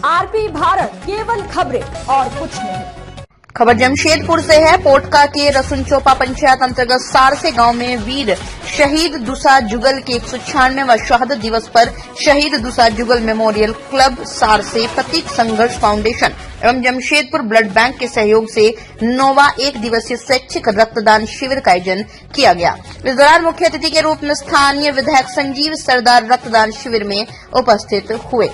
RP Bharat, केवल खबरें और कुछ नहीं। खबर जमशेदपुर से है। पोटका के रसुनचोपा पंचायत अंतर्गत सारसे गांव में वीर शहीद दुसा जुगल के 196वां शहादत दिवस पर शहीद दुसा जुगल मेमोरियल क्लब सारसे, प्रतीक संघर्ष फाउंडेशन एवं जमशेदपुर ब्लड बैंक के सहयोग से 9वां 1 दिवसीय स्वैच्छिक रक्तदान शिविर का आयोजन किया गया। इस दौरान मुख्य अतिथि के रूप में स्थानीय विधायक संजीव सरदार रक्तदान शिविर में उपस्थित हुए।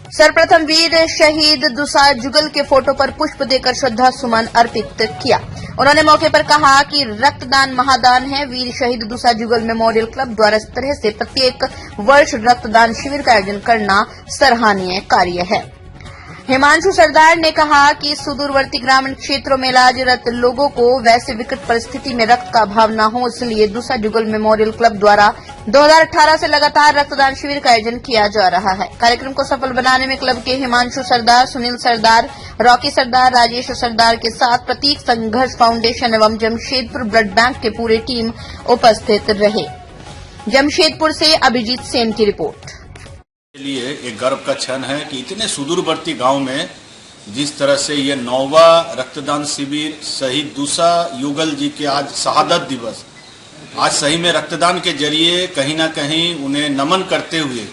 सर्वप्रथम वीर शहीद दुसा जुगल के फोटो पर पुष्प देकर श्रद्धा सुमन अर्पित किया। उन्होंने मौके पर कहा कि रक्तदान महादान है। वीर शहीद दुसा जुगल मेमोरियल क्लब द्वारा इस तरह से प्रत्येक वर्ष रक्तदान शिविर का आयोजन करना सराहनीय कार्य है। हिमांशु सरदार ने कहा कि सुदूरवर्ती ग्रामीण क्षेत्रों में इलाजरत लोगों को वैसे विकट परिस्थिति में रक्त का अभाव न हो, इसलिए दुसा जुगल मेमोरियल क्लब द्वारा 2018 से लगातार रक्तदान शिविर का आयोजन किया जा रहा है। कार्यक्रम को सफल बनाने में क्लब के हिमांशु सरदार, सुनील सरदार, रॉकी सरदार, राजेश सरदार के साथ प्रतीक संघर्ष फाउंडेशन एवं जमशेदपुर ब्लड बैंक के पूरे टीम उपस्थित रहे। जमशेदपुर से अभिजीत सेन की रिपोर्ट। के लिए एक गर्व का क्षण है कि इतने सुदूरवर्ती गांव में जिस तरह से ये 9वां रक्तदान शिविर शहीद दुसा युगल जी के आज शहादत दिवस, आज सही में रक्तदान के जरिए कहीं न कहीं उन्हें नमन करते हुए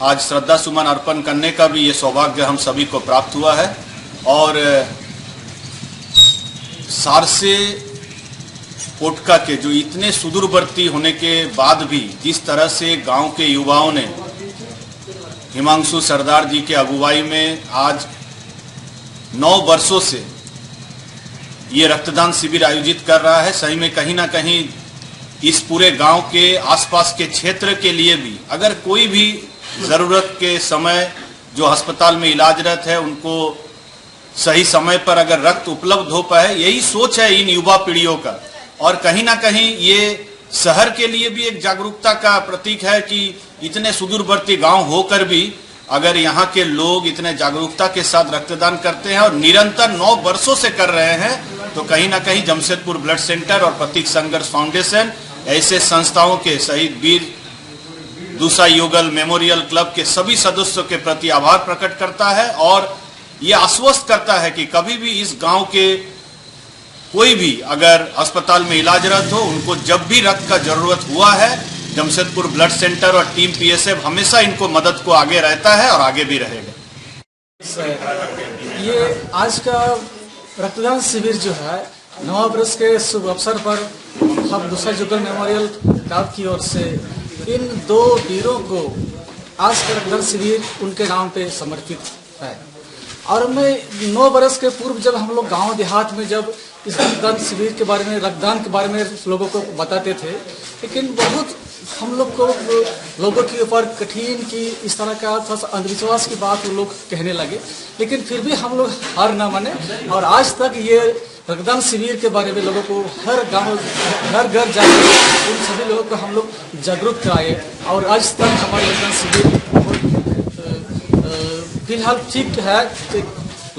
आज श्रद्धा सुमन अर्पण करने का भी ये सौभाग्य हम सभी को प्राप्त हुआ है। और सारसे पोटका के जो इतने सुदूरवर्ती होने के बाद भी जिस तरह से गांव के युवाओं ने हिमांशु सरदार जी के अगुवाई में आज 9 वर्षों से ये रक्तदान शिविर आयोजित कर रहा है, सही में कहीं ना कहीं इस पूरे गांव के आसपास के क्षेत्र के लिए भी अगर कोई भी जरूरत के समय जो अस्पताल में इलाजरत है उनको सही समय पर अगर रक्त उपलब्ध हो पाए, यही सोच है इन युवा पीढ़ियों का। और कहीं ना कहीं ये शहर के लिए भी एक जागरूकता का प्रतीक है कि इतने सुदूरवर्ती गांव होकर भी अगर यहाँ के लोग इतने जागरूकता के साथ रक्तदान करते हैं और निरंतर 9 वर्षों से कर रहे हैं, तो कहीं ना कहीं जमशेदपुर ब्लड सेंटर और प्रतीक संघर्ष फाउंडेशन ऐसे संस्थाओं के शहीद वीर दुसा युगल मेमोरियल क्लब के सभी सदस्यों के प्रति आभार प्रकट करता है और ये आश्वस्त करता है कि कभी भी इस गांव के कोई भी अगर अस्पताल में इलाजरत हो, उनको जब भी रक्त का जरूरत हुआ है, जमशेदपुर ब्लड सेंटर और टीम पीएसएफ हमेशा इनको मदद को आगे रहता है और आगे भी रहेगा। ये आज का रक्तदान शिविर जो है 9 वर्ष के शुभ अवसर पर हम दुसा जुगल मेमोरियल क्लब की ओर से इन 2 वीरों को आज का रक्तदान शिविर उनके नाम पे समर्पित है। और मैं 9 वर्ष के पूर्व जब हम लोग गांव देहात में जब इस रक्तदान शिविर के बारे में, रक्तदान के बारे में लोगों को बताते थे, लेकिन बहुत हम लोग को लोगों के ऊपर कठिन की इस तरह का थोड़ा सा अंधविश्वास की बात वो लोग कहने लगे, लेकिन फिर भी हम लोग हार न माने और आज तक ये रक्तदान शिविर के बारे में लोगों को हर गांव घर घर जाकर उन सभी लोगों को हम लोग जागरूक कराए और आज तक हमारे रक्तदान शिविर फिलहाल ठीक है,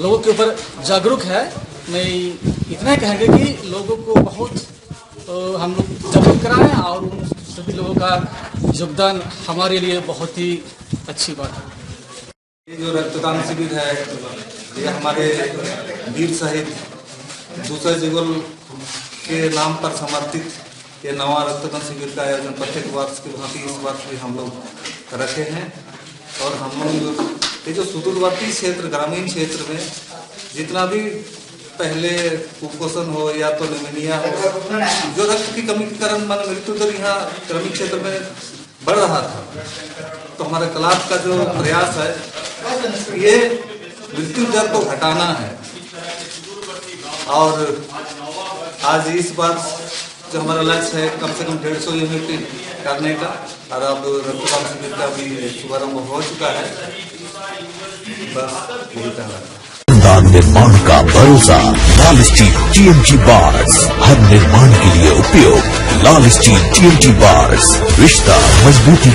लोगों के ऊपर जागरूक है। मैं इतना कहेंगे कि लोगों को बहुत हम लोग जागरूक कराएं और उन सभी लोगों का योगदान हमारे लिए बहुत ही अच्छी बात है। ये जो रक्तदान शिविर है ये हमारे वीर शहीद दुसा जुगल के नाम पर समर्पित ये 9वां रक्तदान शिविर का आयोजन प्रत्येक वर्ष की भांति इस वर्ष भी हम लोग रखे हैं। और हम लोग ये जो सुदूरवर्ती क्षेत्र, ग्रामीण क्षेत्र में जितना भी पहले कुपोषण हो या तो निमोनिया हो, जो रक्त की कमी के कारण मृत्यु दर यहाँ ग्रामीण क्षेत्र में बढ़ रहा था, तो हमारे क्लब का जो प्रयास है ये मृत्यु दर को घटाना है। और आज इस बार जो हमारा लक्ष्य है कम से कम 150 यूनिट करने का, और अब रक्तदान शिविर का भी शुभारंभ हो चुका है। बस यही कहना है। निर्माण का भरोसा लाल स्टील TMT बार्स, हर निर्माण के लिए उपयोग लाल स्टील TMT बार्स, रिश्ता मजबूती